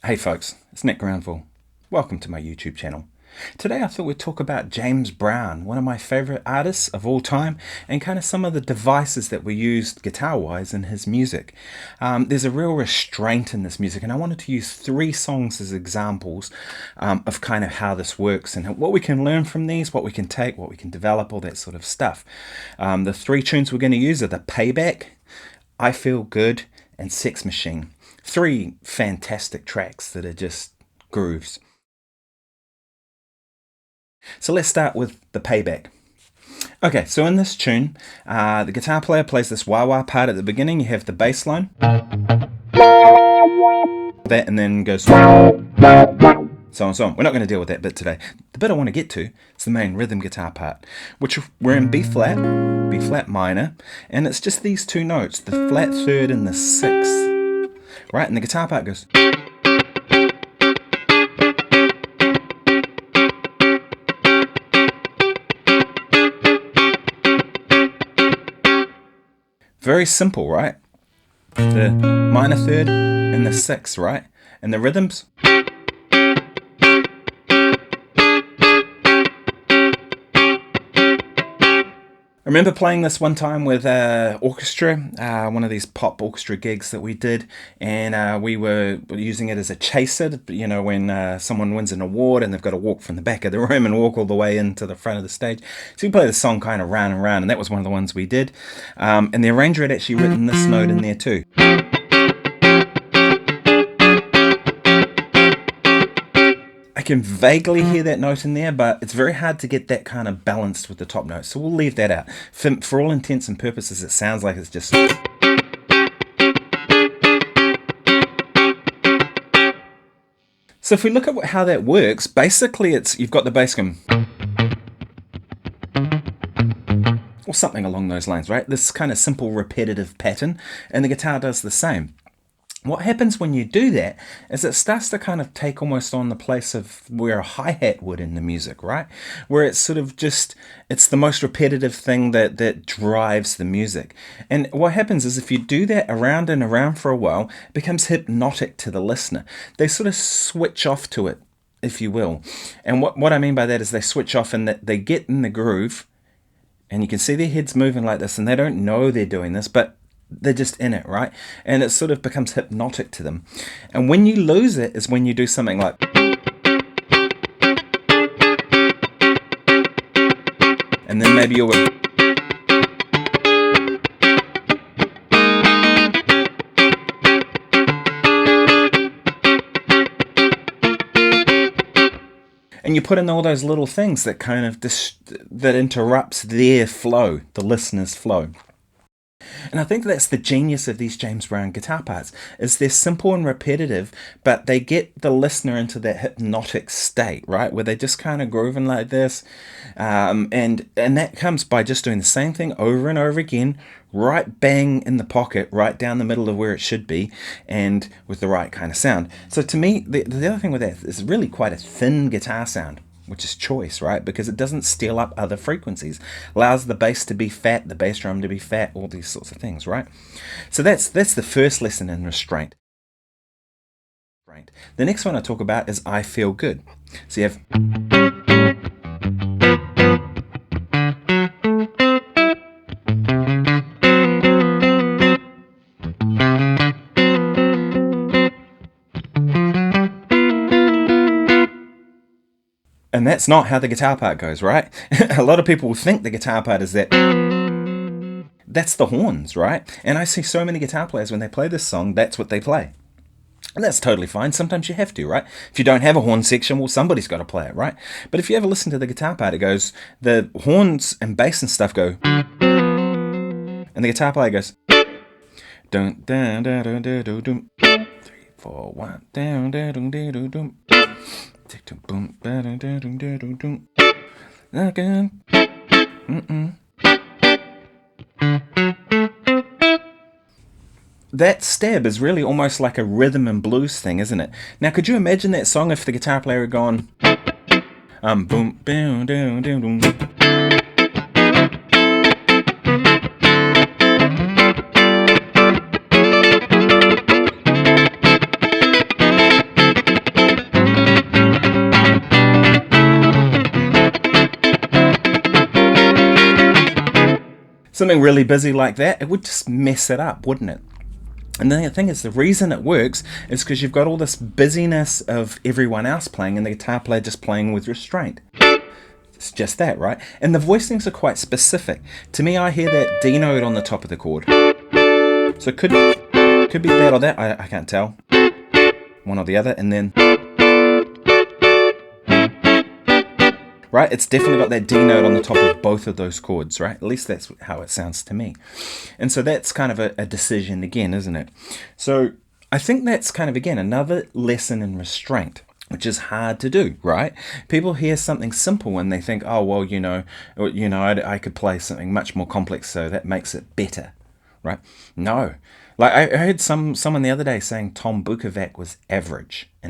Hey folks, it's Nick Granville. Welcome to my YouTube channel. Today I thought we'd talk about James Brown, one of my favourite artists of all time, and kind of some of the devices that were used guitar-wise in his music. There's a real restraint in this music, and I wanted to use 3 songs as examples of kind of how this works and what we can learn from these, what we can take, what we can develop, all that sort of stuff. The 3 tunes we're going to use are the Payback, I Feel Good, and Sex Machine. 3 fantastic tracks that are just grooves. So let's start with the Payback. Okay, so in this tune, the guitar player plays this wah-wah part at the beginning. You have the bass line. That and then goes so on and so on. We're not going to deal with that bit today. The bit I want to get to is the main rhythm guitar part, which we're in B flat minor, and it's just these 2 notes, the flat third and the 6th. Right, and the guitar part goes. Very simple, right? The minor third and the 6th, right? And the rhythms. I remember playing this one time with orchestra, one of these pop orchestra gigs that we did, and we were using it as a chaser, you know, when someone wins an award and they've got to walk from the back of the room and walk all the way into the front of the stage. So we play the song kind of round and round, and that was one of the ones we did. And the arranger had actually written this note in there too. I can vaguely hear that note in there, but it's very hard to get that kind of balanced with the top note, so we'll leave that out. For all intents and purposes, it sounds like it's just... So if we look at how that works, basically you've got the bass going... or something along those lines, right? This kind of simple repetitive pattern, and the guitar does the same. What happens when you do that is it starts to kind of take almost on the place of where a hi-hat would in the music, right? Where it's sort of just, it's the most repetitive thing that drives the music. And what happens is if you do that around and around for a while, it becomes hypnotic to the listener. They sort of switch off to it, if you will. And what I mean by that is they switch off and that they get in the groove, and you can see their heads moving like this, and they don't know they're doing this, but they're just in it, right? And it sort of becomes hypnotic to them. And when you lose it is when you do something like... and then maybe you'll... and you put in all those little things that kind of... that interrupts their flow, the listener's flow. And I think that's the genius of these James Brown guitar parts, is they're simple and repetitive, but they get the listener into that hypnotic state, right? Where they're just kind of grooving like this. And that comes by just doing the same thing over and over again, right bang in the pocket, right down the middle of where it should be, and with the right kind of sound. So to me, the other thing with that is really quite a thin guitar sound, which is choice, right? Because it doesn't steal up other frequencies. Allows the bass to be fat, the bass drum to be fat, all these sorts of things, right? So that's the first lesson in restraint. The next one I talk about is I Feel Good. So you have... and that's not how the guitar part goes, right? A lot of people think the guitar part is that. That's the horns, right? And I see so many guitar players, when they play this song, that's what they play. And that's totally fine. Sometimes you have to, right? If you don't have a horn section, well, somebody's got to play it, right? But if you ever listen to the guitar part, it goes, the horns and bass and stuff go, and the guitar player goes, dun dun dun dun dun dun dun, 3, 4, 1, dun dun dun dun dun dun. Again. That stab is really almost like a rhythm and blues thing, isn't it? Now, could you imagine that song if the guitar player had gone boom, boom, doom, doom, doom. something really busy like that, it would just mess it up, wouldn't it? And the thing is, the reason it works is because you've got all this busyness of everyone else playing and the guitar player just playing with restraint. It's just that, right? And the voicings are quite specific. To me, I hear that D note on the top of the chord. So it could be that or that, I can't tell. One or the other, and then... Right? It's definitely got that D note on the top of both of those chords, right? At least that's how it sounds to me. And so that's kind of a decision again, isn't it? So I think that's kind of, again, another lesson in restraint, which is hard to do, right? People hear something simple and they think, oh, well, I could play something much more complex, so that makes it better, right? No. Like I heard someone the other day saying Tom Bukovac was an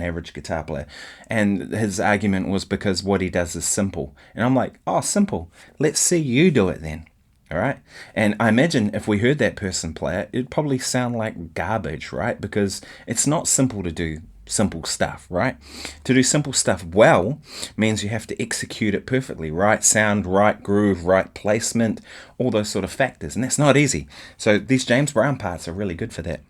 average guitar player, and his argument was because what he does is simple. And I'm like, oh, simple. Let's see you do it then. All right. And I imagine if we heard that person play it, it'd probably sound like garbage, right? Because it's not simple to do simple stuff, right? To do simple stuff well means you have to execute it perfectly, right sound, right groove, right placement, all those sort of factors, and that's not easy. So these James Brown parts are really good for that.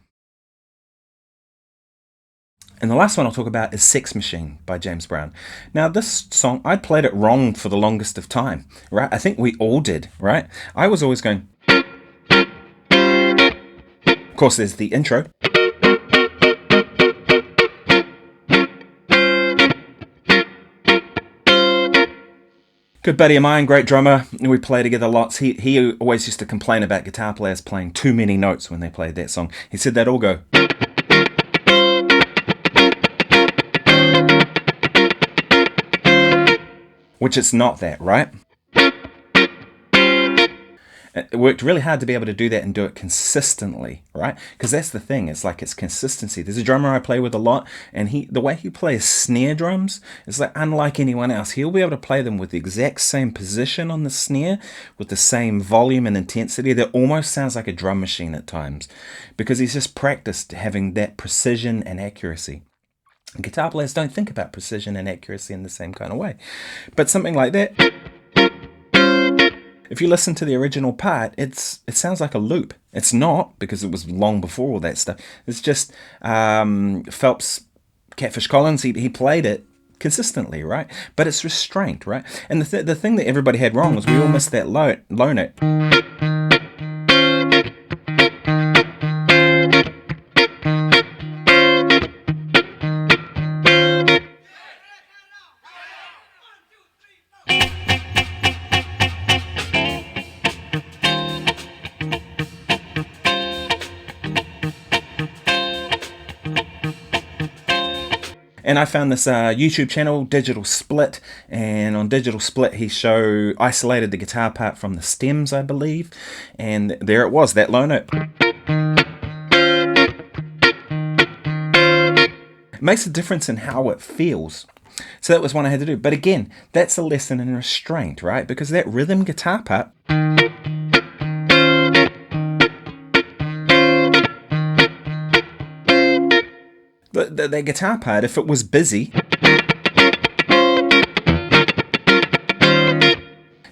And the last one I'll talk about is Sex Machine by James Brown. Now this song, I played it wrong for the longest of time, right? I think we all did, right? I was always going... Of course, there's the intro. Good buddy of mine, great drummer, we play together lots. He always used to complain about guitar players playing too many notes when they played that song. He said they'd all go... Which it's not that, right? It worked really hard to be able to do that and do it consistently, right? Because that's the thing, it's like it's consistency. There's a drummer I play with a lot, and the way he plays snare drums is like unlike anyone else. He'll be able to play them with the exact same position on the snare, with the same volume and intensity that almost sounds like a drum machine at times, because he's just practiced having that precision and accuracy. And guitar players don't think about precision and accuracy in the same kind of way. But something like that, if you listen to the original part, it sounds like a loop. It's not, because it was long before all that stuff. It's just Phelps, Catfish Collins, he played it consistently, right? But it's restraint, right? And the thing that everybody had wrong was we all missed that low note. And I found this YouTube channel, Digital Split, and on Digital Split he isolated the guitar part from the stems, I believe, and there it was, that low note. It makes a difference in how it feels. So that was one I had to do. But again, that's a lesson in restraint, right? Because that rhythm guitar part... The guitar part, if it was busy,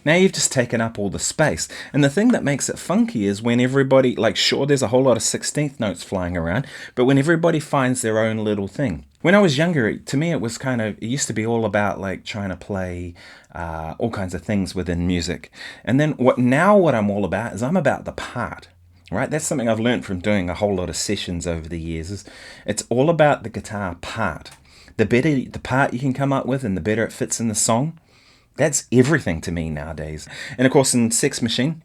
now you've just taken up all the space. And the thing that makes it funky is when everybody, like, sure, there's a whole lot of 16th notes flying around, but when everybody finds their own little thing. When I was younger, to me, it used to be all about, like, trying to play all kinds of things within music. And then what I'm all about is I'm about the part. Right, that's something I've learned from doing a whole lot of sessions over the years. It's all about the guitar part. The better the part you can come up with and the better it fits in the song, that's everything to me nowadays. And of course in Sex Machine,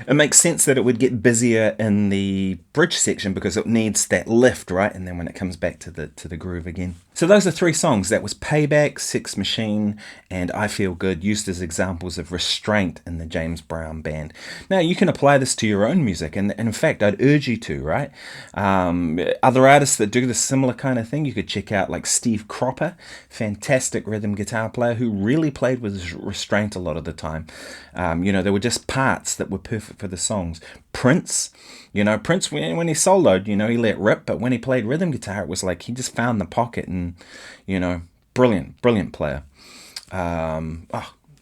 it makes sense that it would get busier in the bridge section because it needs that lift, right? And then when it comes back to the groove again. So those are three songs. That was Payback, Sex Machine, and I Feel Good, used as examples of restraint in the James Brown band. Now you can apply this to your own music, and in fact I'd urge you to, right? Other artists that do this similar kind of thing, you could check out like Steve Cropper, fantastic rhythm guitar player who really played with restraint a lot of the time. There were just parts that were perfect for the songs. Prince, Prince, when he soloed, he let rip, but when he played rhythm guitar, it was like he just found the pocket, and, brilliant player.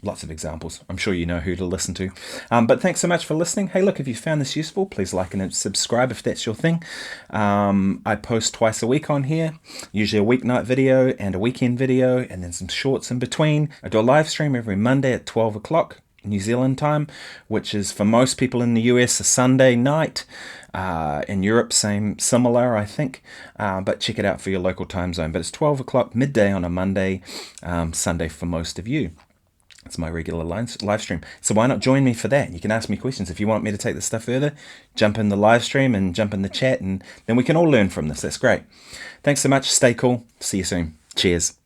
Lots of examples. I'm sure you know who to listen to. But thanks so much for listening. Hey, look, if you found this useful, please like and subscribe if that's your thing. I post twice a week on here, usually a weeknight video and a weekend video, and then some shorts in between. I do a live stream every Monday at 12 o'clock New Zealand time, which is for most people in the US a Sunday night. In Europe, similar, I think. But check it out for your local time zone. But it's 12 o'clock midday on a Monday, Sunday for most of you. It's my regular live stream. So why not join me for that? You can ask me questions. If you want me to take this stuff further, jump in the live stream and jump in the chat, and then we can all learn from this. That's great. Thanks so much. Stay cool. See you soon. Cheers.